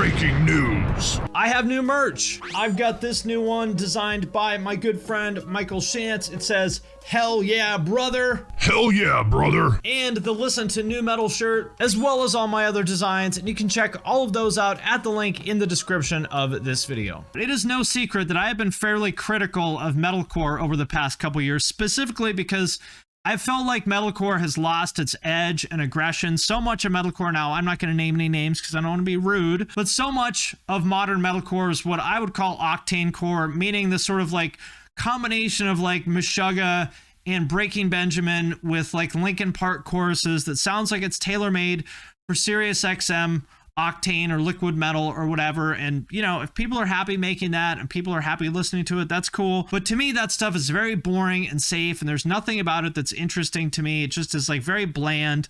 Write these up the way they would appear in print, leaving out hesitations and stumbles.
Breaking news. I have new merch. I've got this new one designed by my good friend Michael Shantz. It says, "Hell yeah, brother." Hell yeah, brother. And the Listen to New Metal shirt, as well as all my other designs. And you can check all of those out at the link in the description of this video. It is no secret that I have been fairly critical of metalcore over the past couple years, specifically because I felt like metalcore has lost its edge and aggression. So much of metalcore now, I'm not going to name any names because I don't want to be rude, but so much of modern metalcore is what I would call octane core, meaning the sort of like combination of like Meshuggah and Breaking Benjamin with like Linkin Park choruses that sounds like it's tailor-made for Sirius XM octane or liquid metal or whatever. And you know, if people are happy making that and people are happy listening to it, that's cool. But to me, that stuff is very boring and safe, and there's nothing about it that's interesting to me. It just is like very bland.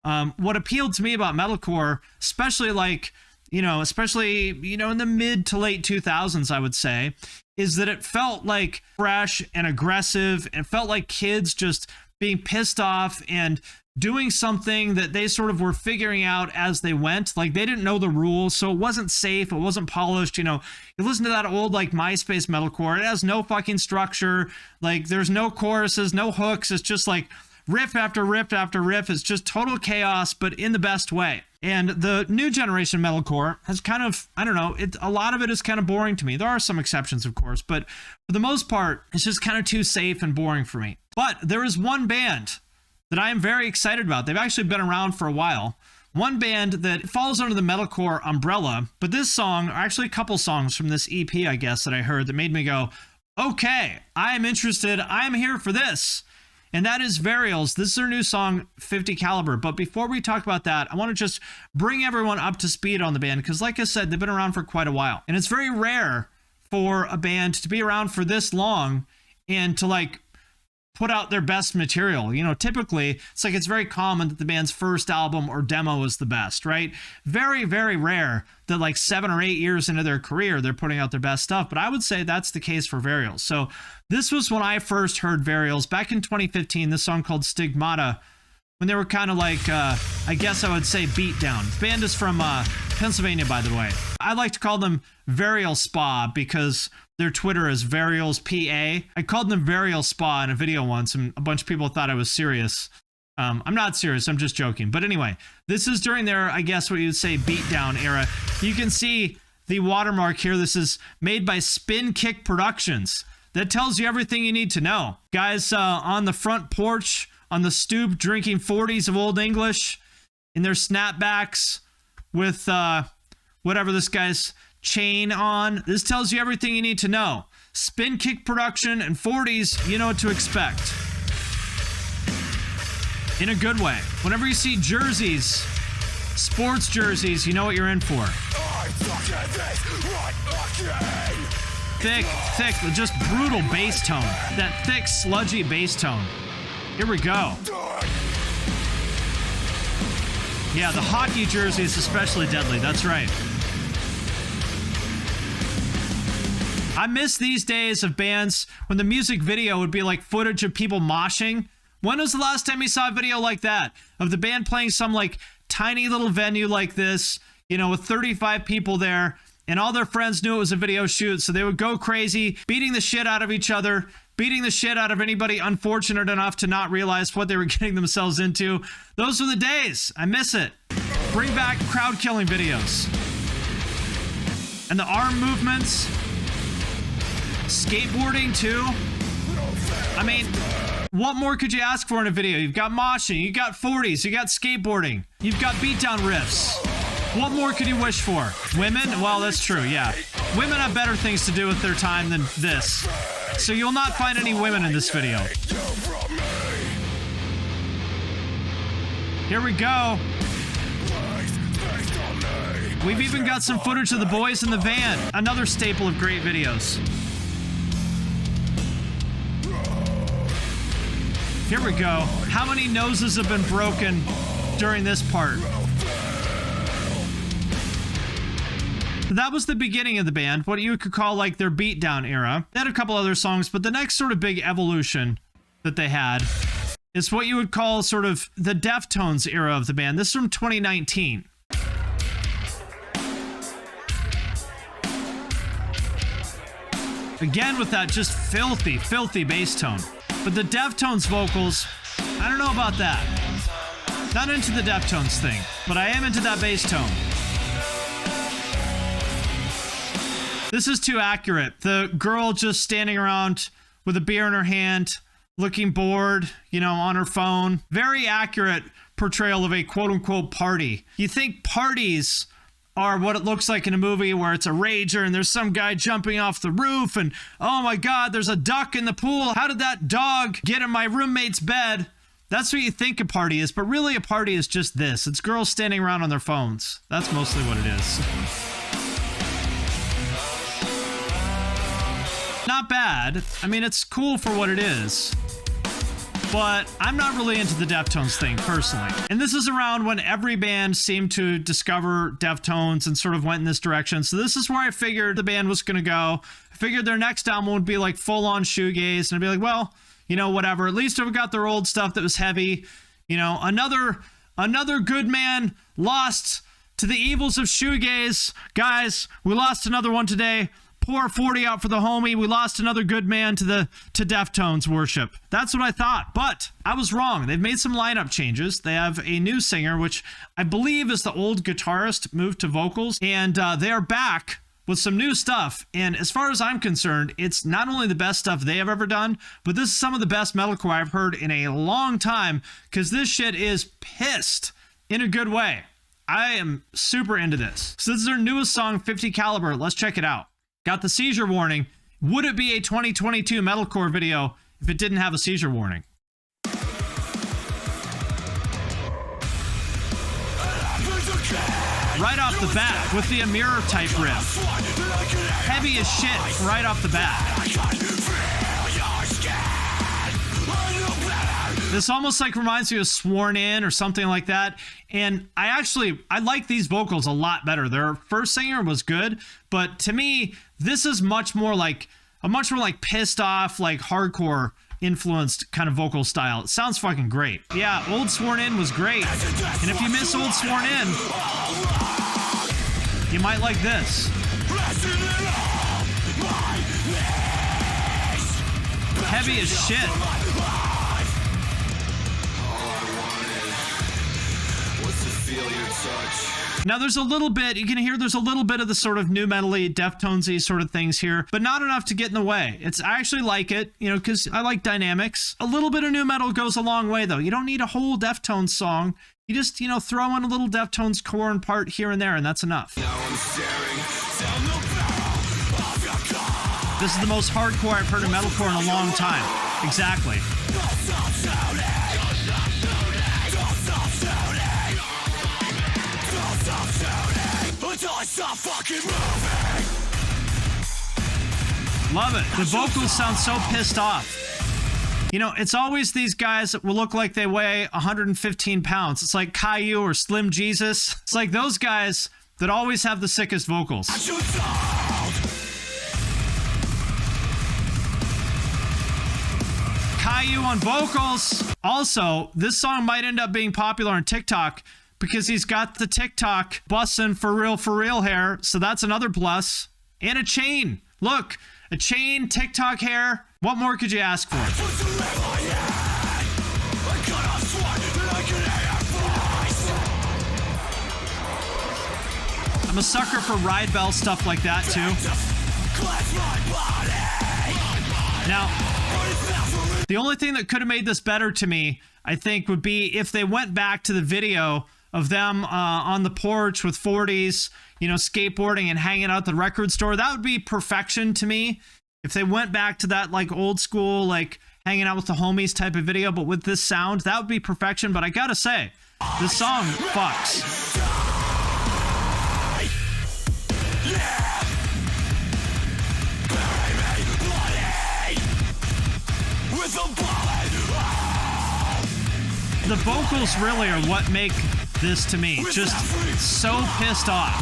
What appealed to me about metalcore, especially in the mid to late 2000s, I would say, is that it felt like fresh and aggressive, and felt like kids just being pissed off and doing something that they sort of were figuring out as they went. Like, they didn't know the rules, so it wasn't safe, it wasn't polished. You know, you listen to that old like MySpace metalcore, it has no fucking structure. Like, there's no choruses, no hooks. It's just like riff after riff after riff. It's just total chaos, but in the best way. And the new generation metalcore has kind of, I don't know, a lot of it is kind of boring to me. There are some exceptions, of course, but for the most part, it's just kind of too safe and boring for me. But there is one band that I am very excited about. They've actually been around for a while. One band that falls under the metalcore umbrella, but this song, or actually a couple songs from this EP, I guess, that I heard that made me go, okay, I am interested. I am here for this. And that is Varials. This is their new song, 50 Caliber. But before we talk about that, I want to just bring everyone up to speed on the band, because like I said, they've been around for quite a while. And it's very rare for a band to be around for this long and to like put out their best material. You know, typically it's very common that the band's first album or demo is the best, right? Very, very rare that like 7 or 8 years into their career, they're putting out their best stuff. But I would say that's the case for Varials. So this was when I first heard Varials back in 2015, this song called Stigmata, when they were kind of like, I guess I would say beatdown. The band is from Pennsylvania, by the way. I like to call them Varial Spa because their Twitter is Varials PA. I called them Varial Spa in a video once, and a bunch of people thought I was serious. I'm not serious, I'm just joking. But anyway, this is during their, I guess what you'd say, beatdown era. You can see the watermark here. This is made by Spin Kick Productions. That tells you everything you need to know. Guys on the front porch, on the stoop, drinking 40s of Old English in their snapbacks with whatever this guy's chain on. This tells you everything you need to know. Spin Kick Production and 40s, you know what to expect. In a good way. Whenever you see jerseys, sports jerseys, you know what you're in for. Thick, just brutal bass tone. That thick, sludgy bass tone. Here we go. Yeah, the hockey jersey is especially deadly. That's right. I miss these days of bands when the music video would be like footage of people moshing. When was the last time you saw a video like that? Of the band playing some like tiny little venue like this, you know, with 35 people there, and all their friends knew it was a video shoot, so they would go crazy, beating the shit out of each other, beating the shit out of anybody unfortunate enough to not realize what they were getting themselves into. Those were the days. I miss it. Bring back crowd killing videos. And the arm movements. Skateboarding too. I mean, what more could you ask for in a video? You've got moshing, you got 40s, you got skateboarding, you've got beatdown riffs. What more could you wish for? Women? Well, that's true, yeah. Women have better things to do with their time than this. So you'll not find any women in this video. Here we go. We've even got some footage of the boys in the van. Another staple of great videos. Here we go. How many noses have been broken during this part? That was the beginning of the band, what you could call like their beatdown era. They had a couple other songs, but the next sort of big evolution that they had is what you would call sort of the Deftones era of the band. This is from 2019. Again with that just filthy, filthy bass tone. But the Deftones vocals, I don't know about that. Not into the Deftones thing, but I am into that bass tone. This is too accurate. The girl just standing around with a beer in her hand, looking bored, you know, on her phone. Very accurate portrayal of a quote-unquote party. You think parties are what it looks like in a movie where it's a rager and there's some guy jumping off the roof and, oh my God, there's a duck in the pool. How did that dog get in my roommate's bed? That's what you think a party is, but really a party is just this. It's girls standing around on their phones. That's mostly what it is. Not bad. I mean, it's cool for what it is. But I'm not really into the Deftones thing personally. And this is around when every band seemed to discover Deftones and sort of went in this direction. So this is where I figured the band was going to go. I figured their next album would be like full on shoegaze. And I'd be like, well, you know, whatever. At least I've got their old stuff that was heavy. You know, another good man lost to the evils of shoegaze. Guys, we lost another one today. Pour 40 out for the homie. We lost another good man to Deftones worship. That's what I thought, but I was wrong. They've made some lineup changes. They have a new singer, which I believe is the old guitarist moved to vocals, and they are back with some new stuff. And as far as I'm concerned, it's not only the best stuff they have ever done, but this is some of the best metalcore I've heard in a long time, because this shit is pissed in a good way. I am super into this. So this is their newest song, 50 Caliber. Let's check it out. Got the seizure warning. Would it be a 2022 metalcore video if it didn't have a seizure warning? Right off the bat with the Amir type riff. Heavy as shit right off the bat. This almost like reminds me of Sworn In or something like that. And I like these vocals a lot better. Their first singer was good, but to me, this is much more like pissed off, like hardcore influenced kind of vocal style. It sounds fucking great. Yeah, old Sworn In was great. And if you miss old Sworn In, you might like this. Heavy as shit. Now there's a little bit, you can hear there's a little bit of the sort of new metal-y, Deftones-y sort of things here, but not enough to get in the way. I actually like it, you know, because I like dynamics. A little bit of new metal goes a long way, though. You don't need a whole Deftones song. You just, you know, throw in a little Deftones corn part here and there, and that's enough. This is the most hardcore I've heard of metalcore in a long time. Exactly. Love it. The vocals sound so pissed off. You know, it's always these guys that will look like they weigh 115 pounds. It's like Caillou or Slim Jesus. It's like those guys that always have the sickest vocals. Caillou on vocals. Also, this song might end up being popular on TikTok because he's got the TikTok bussin' for real hair. So that's another plus. And a chain. Look, a chain, TikTok hair. What more could you ask for? I'm a sucker for ride bell stuff like that too. Now, the only thing that could have made this better to me, I think, would be if they went back to the video of them on the porch with 40s, you know, skateboarding and hanging out at the record store. That would be perfection to me. If they went back to that like old school, like hanging out with the homies type of video, but with this sound, that would be perfection. But I gotta say, this song fucks. The vocals really are what make this to me just so pissed off.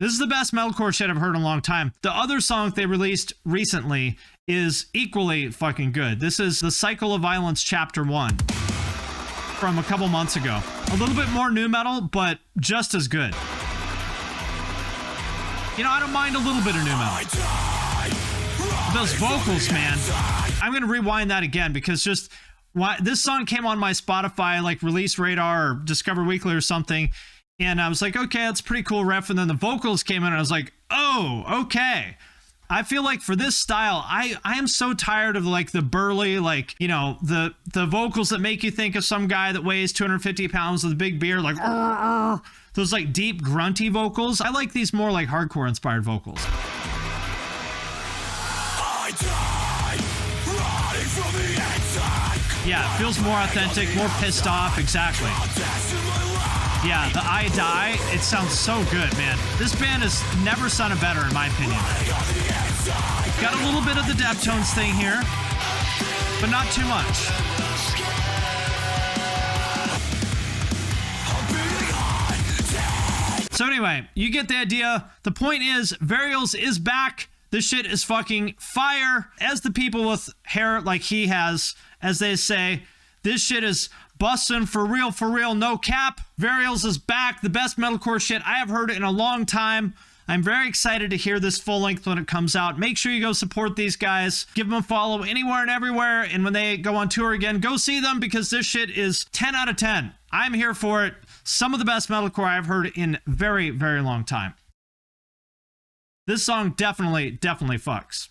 This is the best metalcore shit I've heard in a long time. The other song they released recently is equally fucking good. This is The Cycle of Violence Chapter 1 from a couple months ago. A little bit more new metal, but just as good. You know, I don't mind a little bit of new metal. those vocals, man. I'm gonna rewind that again because just this song came on my Spotify like release radar or Discover Weekly or something, and I was like, okay, that's a pretty cool riff, and then the vocals came in and I was like, oh, okay. I feel like for this style, I am so tired of like the burly, like, you know, the vocals that make you think of some guy that weighs 250 pounds with a big beard, like those like deep grunty vocals. I like these more like hardcore inspired vocals. Yeah, it feels more authentic, more pissed off, exactly. Yeah, the I Die, it sounds so good, man. This band has never sounded better, in my opinion. Got a little bit of the Deftones thing here, but not too much. So anyway, you get the idea. The point is, Varials is back. This shit is fucking fire. As the people with hair like he has, as they say, this shit is bustin' for real, no cap. Varials is back. The best metalcore shit I have heard in a long time. I'm very excited to hear this full length when it comes out. Make sure you go support these guys. Give them a follow anywhere and everywhere. And when they go on tour again, go see them because this shit is 10 out of 10. I'm here for it. Some of the best metalcore I've heard in very, very long time. This song definitely fucks.